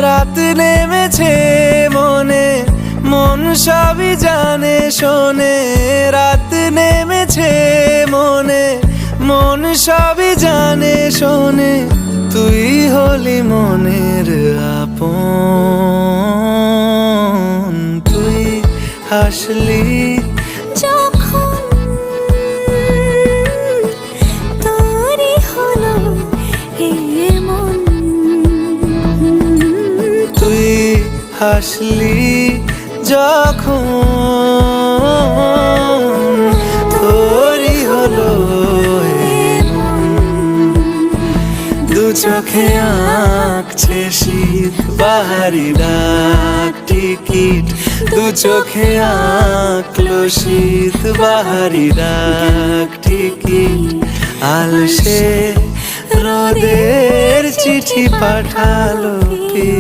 রাত নেমেছে মনে, মন সবই জানে শোনে। রাত নেমেছে মনে, মন সবই জানে শোনে। তুই হলি মনের আপন, তুই হাসলি যখন তোরই হলো এমন। তুই হাসলি যখন তোরই হলো এমন। দু চোখে আঁকছে শীত বাহারি ডাক টিকিট। দু চোখে আঁকলো শীত বাহারি ডাক টিকিট। আলসে রোদের চিঠি পাঠালো প্রিয়।